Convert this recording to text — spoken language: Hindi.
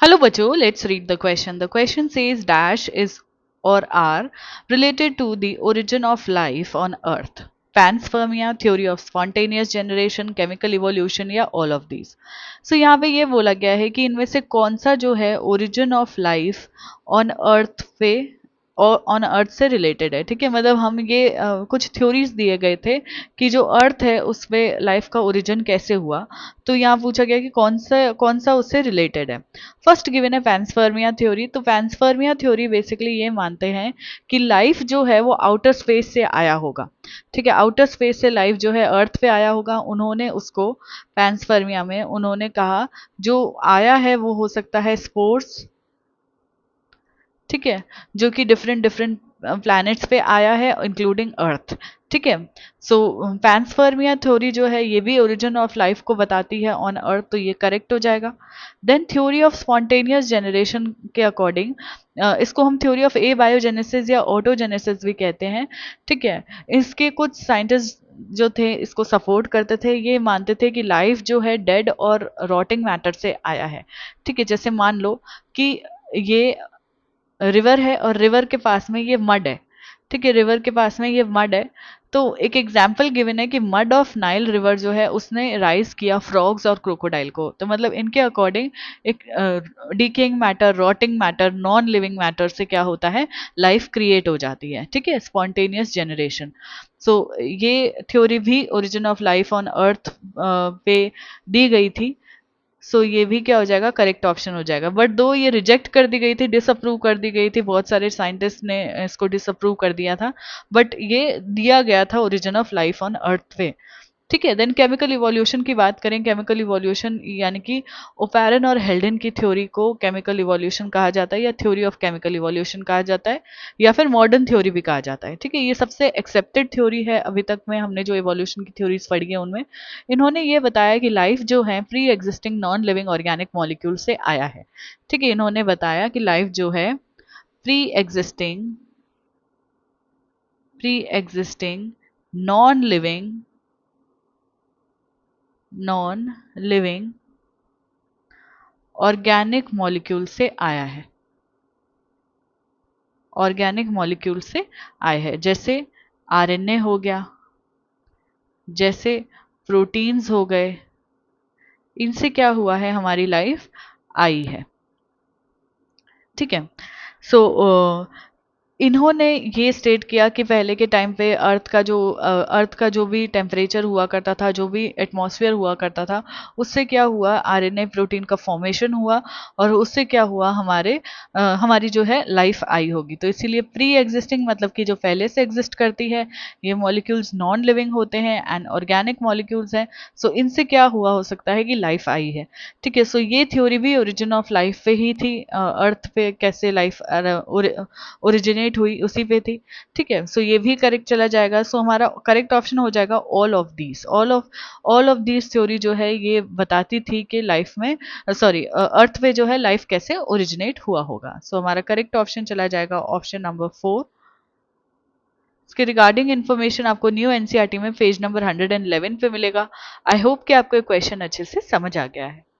Hello बच्चों, let's read the question. The question says dash is or are related to the origin of life on earth. Panspermia, theory of spontaneous generation, chemical evolution या all of these. So यहाँ पे ये बोला गया है कि इनमें से कौन सा जो है origin of life on earth पे और ऑन अर्थ से रिलेटेड है। ठीक है, मतलब हम ये कुछ थ्योरीज दिए गए थे कि जो अर्थ है उसमें लाइफ का ओरिजिन कैसे हुआ। तो यहाँ पूछा गया कि कौन सा उससे रिलेटेड है। फर्स्ट गिवन है पैंसपर्मिया थ्योरी। तो पैंसपर्मिया थ्योरी बेसिकली ये मानते हैं कि लाइफ जो है वो आउटर स्पेस से आया होगा। ठीक है, आउटर स्पेस से लाइफ जो है अर्थ पे आया होगा। उन्होंने उसको पैंसपर्मिया में उन्होंने कहा जो आया है वो हो सकता है स्पोर्स। ठीक है, जो कि डिफरेंट डिफरेंट प्लैनेट्स पे आया है इंक्लूडिंग अर्थ। ठीक है, सो पैंसपर्मिया थ्योरी जो है ये भी ओरिजिन ऑफ लाइफ को बताती है ऑन अर्थ, तो ये करेक्ट हो जाएगा। Then theory of spontaneous generation के अकॉर्डिंग इसको हम थ्योरी ऑफ ए बायोजेनेसिस या ऑटोजेनेसिस भी कहते हैं। ठीक है, इसके कुछ साइंटिस्ट जो थे इसको सपोर्ट करते थे, ये मानते थे कि लाइफ जो है डेड और रॉटिंग मैटर से आया है। ठीक है, जैसे मान लो कि ये रिवर है और रिवर के पास में ये मड है। ठीक है, रिवर के पास में ये मड है। तो एक एग्जाम्पल गिवन है कि मड ऑफ नाइल रिवर जो है उसने राइज किया फ्रॉग्स और क्रोकोडाइल को। तो मतलब इनके अकॉर्डिंग एक decaying matter, rotting matter, non living matter से क्या होता है, लाइफ क्रिएट हो जाती है। ठीक है, स्पॉन्टेनियस जनरेशन। सो ये थ्योरी भी origin of life on earth पे दी गई थी। सो ये भी क्या हो जाएगा, करेक्ट ऑप्शन हो जाएगा। बट दो ये रिजेक्ट कर दी गई थी, डिसअप्रूव कर दी गई थी, बहुत सारे साइंटिस्ट ने इसको डिसअप्रूव कर दिया था। बट ये दिया गया था origin of life on earth पे। ठीक है, देन केमिकल इवोल्यूशन की बात करें। केमिकल इवोल्यूशन यानी कि ओपैरन और हेल्डन की थ्योरी को केमिकल इवोल्यूशन कहा जाता है या थ्योरी ऑफ केमिकल इवोल्यूशन कहा जाता है या फिर मॉडर्न थ्योरी भी कहा जाता है। ठीक है, ये सबसे एक्सेप्टेड थ्योरी है अभी तक में, हमने जो इवोल्यूशन की थ्योरीज पढ़ी है उनमें। इन्होंने ये बताया कि लाइफ जो है pre existing non living organic molecule से आया है। ठीक है, इन्होंने बताया कि लाइफ जो है pre existing pre existing non living non living organic molecule से आया है। ऑर्गेनिक मॉलिक्यूल से आया है, जैसे आरएनए हो गया, जैसे प्रोटीन्स हो गए, इनसे क्या हुआ है, हमारी लाइफ आई है। ठीक है, सो इन्होंने ये स्टेट किया कि पहले के टाइम पे अर्थ का जो भी टेम्परेचर हुआ करता था, जो भी एटमॉस्फेयर हुआ करता था, उससे क्या हुआ, आरएनए प्रोटीन का फॉर्मेशन हुआ और उससे क्या हुआ, हमारी जो है लाइफ आई होगी। तो इसीलिए प्री एग्जिस्टिंग मतलब कि जो पहले से एग्जिस्ट करती है, ये मॉलिक्यूल्स नॉन लिविंग होते हैं एंड ऑर्गेनिक मॉलिक्यूल्स हैं। सो इनसे क्या हुआ हो सकता है कि लाइफ आई है। ठीक है, सो ये थ्योरी भी ओरिजिन ऑफ लाइफ पे ही थी, अर्थ पे कैसे लाइफ ओरिजिनेट हुई उसी पे थी। ठीक है, सो ये भी करेक्ट चला जाएगा। सो हमारा करेक्ट ऑप्शन हो जाएगा ऑल ऑफ दीज थ्योरी जो है ये बताती थी कि लाइफ में, सॉरी, अर्थ पे जो है लाइफ कैसे ओरिजिनेट हुआ होगा। सो हमारा करेक्ट ऑप्शन चला जाएगा ऑप्शन नंबर 4। इसके रिगार्डिंग इन्फॉर्मेशन आपको न्यू एनसीईआरटी में पेज नंबर 111 पे मिलेगा। आई होप कि आपको ये क्वेश्चन अच्छे से समझ आ गया है।